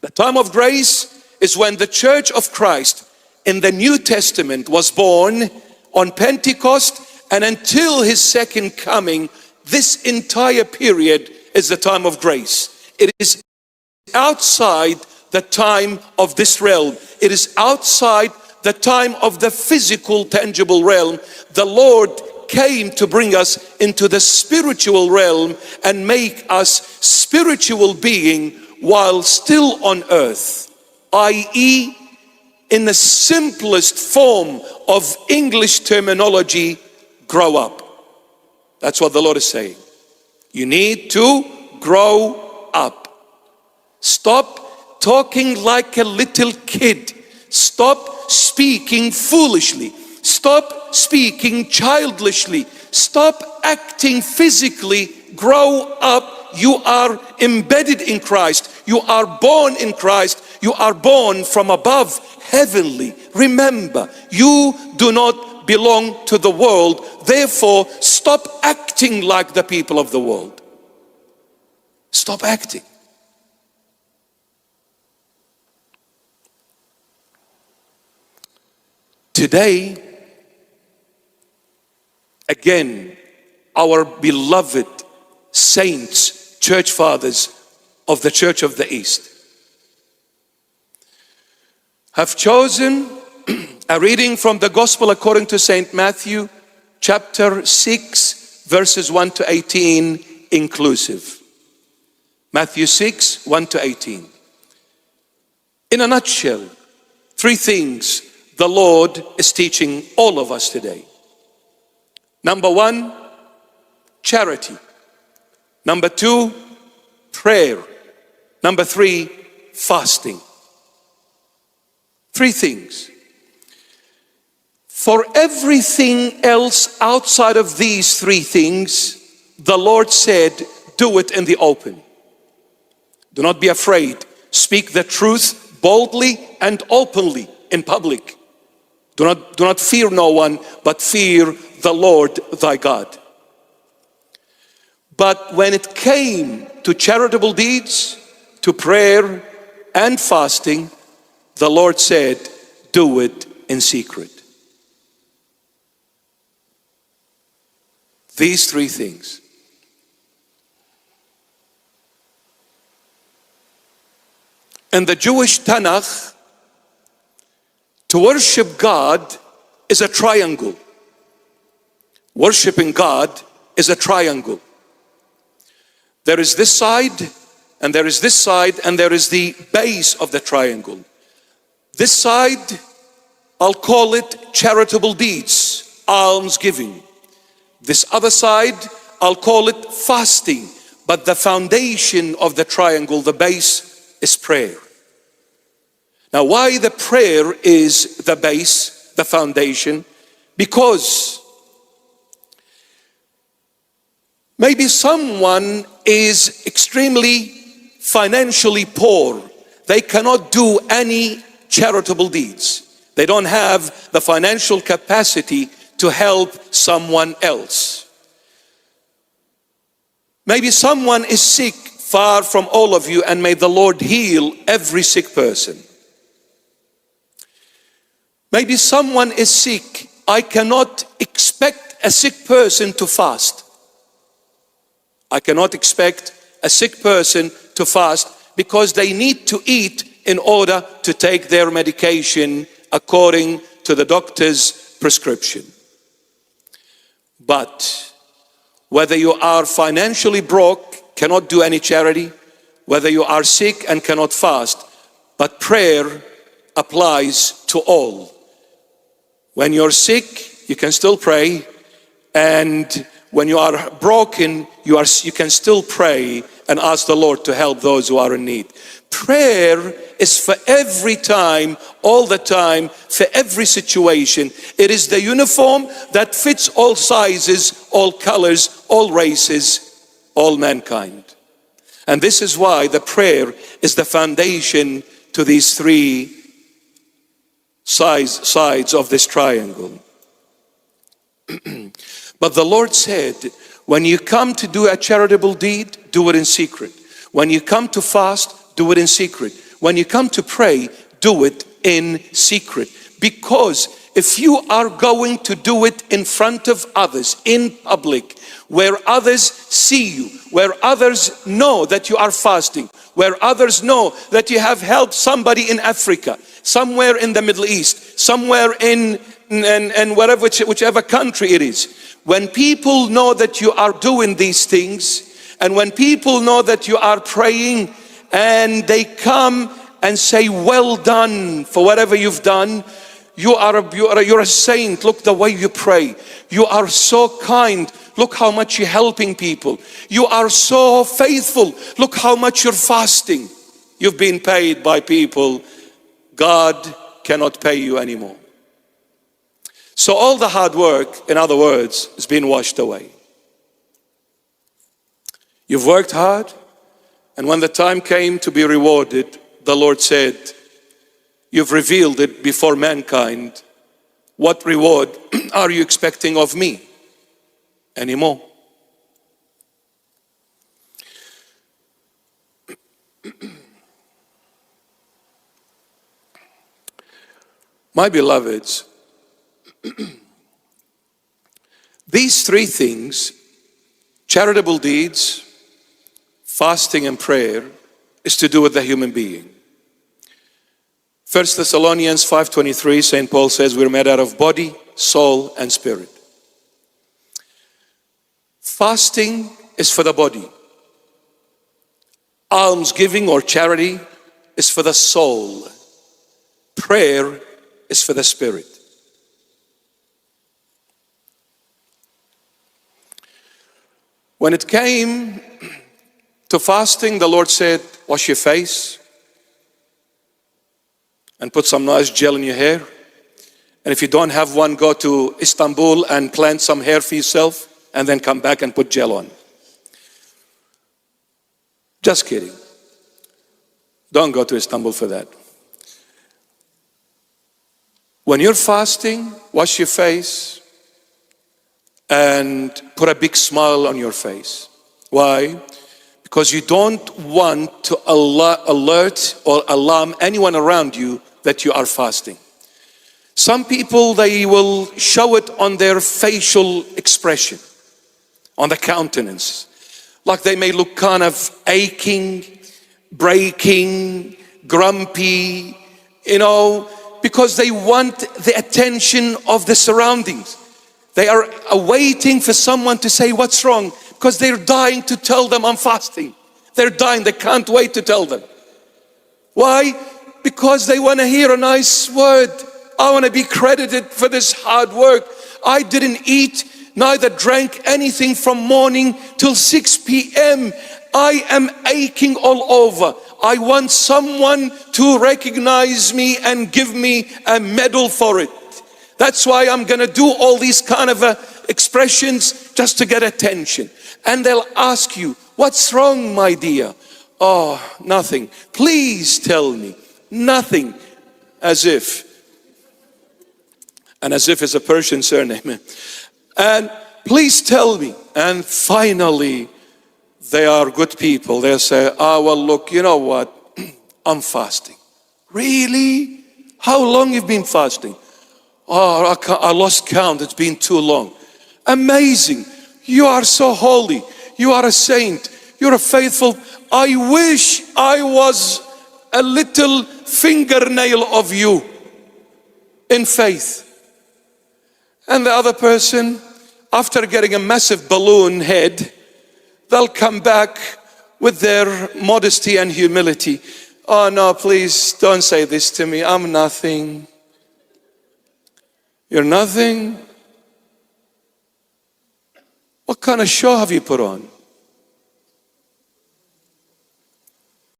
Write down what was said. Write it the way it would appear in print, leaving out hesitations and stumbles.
The time of grace is when the Church of Christ in the New Testament was born on Pentecost, and until his second coming, this entire period is the time of grace. It is outside the time of this realm. It is outside the time of the physical, tangible realm. The Lord came to bring us into the spiritual realm and make us spiritual being while still on earth, i.e., in the simplest form of English terminology, grow up. That's what the Lord is saying. You need to grow up. Stop talking like a little kid. Stop speaking foolishly. Stop speaking childishly. Stop acting physically. Grow up. You are embedded in Christ. You are born in Christ. You are born from above, heavenly. Remember, you do not belong to the world. Therefore, stop acting like the people of the world. Stop acting. Today, again, our beloved saints, church fathers of the Church of the East, have chosen a reading from the Gospel according to St. Matthew, chapter 6, verses 1 to 18, inclusive. Matthew 6, 1 to 18. In a nutshell, three things the Lord is teaching all of us today. Number one, charity. Number two, prayer. Number three, fasting. Three things. For everything else outside of these three things, the Lord said, do it in the open. Do not be afraid. Speak the truth boldly and openly in public. Do not fear no one, but fear the Lord thy God. But when it came to charitable deeds, to prayer and fasting, the Lord said, do it in secret. These three things. In the Jewish Tanakh, to worship God is a triangle. Worshiping God is a triangle. There is this side, and there is this side, and there is the base of the triangle. This side, I'll call it charitable deeds, almsgiving. This other side, I'll call it fasting. But the foundation of the triangle, the base, is prayer. Now, why the prayer is the base, the foundation? Because maybe someone is extremely financially poor. They cannot do any charitable deeds. They don't have the financial capacity to help someone else. Maybe someone is sick, far from all of you, and may the Lord heal every sick person. Maybe someone is sick. I cannot expect a sick person to fast. I cannot expect a sick person to fast because they need to eat in order to take their medication according to the doctor's prescription. But whether you are financially broke, cannot do any charity, whether you are sick and cannot fast, but prayer applies to all. When you're sick, you can still pray, and when you are broken, you can still pray and ask the Lord to help those who are in need. Prayer is for every time, all the time, for every situation. It is the uniform that fits all sizes, all colors, all races, all mankind. And this is why the prayer is the foundation to these three sides of this triangle. But the Lord said, when you come to do a charitable deed, do it in secret. When you come to fast, do it in secret. when you come to pray, do it in secret. Because if you are going to do it in front of others, in public, where others see you, where others know that you are fasting, where others know that you have helped somebody in Africa, somewhere in the Middle East, somewhere in wherever, whichever country it is. When people know that you are doing these things, and when people know that you are praying, and they come and say, well done for whatever you've done, you're a saint. Look the way you pray. You are so kind. Look how much you're helping people. You are so faithful. Look how much you're fasting. You've been paid by people. God cannot pay you anymore. So all the hard work, in other words, is being washed away. You've worked hard, and when the time came to be rewarded, the Lord said, you've revealed it before mankind. What reward are you expecting of me anymore? My beloveds, these three things, charitable deeds, fasting and prayer, is to do with the human being. 1 Thessalonians 5:23, St. Paul says we're made out of body, soul, and spirit. Fasting is for the body. Almsgiving or charity is for the soul. Prayer is for the spirit. When it came to fasting, the Lord said, wash your face and put some nice gel in your hair. And if you don't have one, go to Istanbul and plant some hair for yourself and then come back and put gel on. Just kidding. Don't go to Istanbul for that. When you're fasting, wash your face and put a big smile on your face. Why? Because you don't want to alert or alarm anyone around you that you are fasting. Some people, they will show it on their facial expression, on the countenance. Like they may look kind of aching, breaking, grumpy, because they want the attention of the surroundings. They are awaiting for someone to say, what's wrong? Because they're dying to tell them I'm fasting. They're dying, they can't wait to tell them. Why? Because they want to hear a nice word. I want to be credited for this hard work. I didn't eat, neither drank anything from morning till 6 p.m. I am aching all over. I want someone to recognize me and give me a medal for it. That's why I'm going to do all these kind of expressions just to get attention. And they'll ask you, what's wrong, my dear? Oh, nothing. Please tell me. Nothing. As if. And as if is a Persian surname. And please tell me. And finally, they are good people. They'll say, well, look, you know what? I'm fasting. Really? How long you've been fasting? Oh, I lost count. It's been too long. Amazing. You are so holy. You are a saint. You're a faithful. I wish I was a little fingernail of you in faith. And the other person, after getting a massive balloon head, they'll come back with their modesty and humility. Oh no, please don't say this to me. I'm nothing. You're nothing? What kind of show have you put on?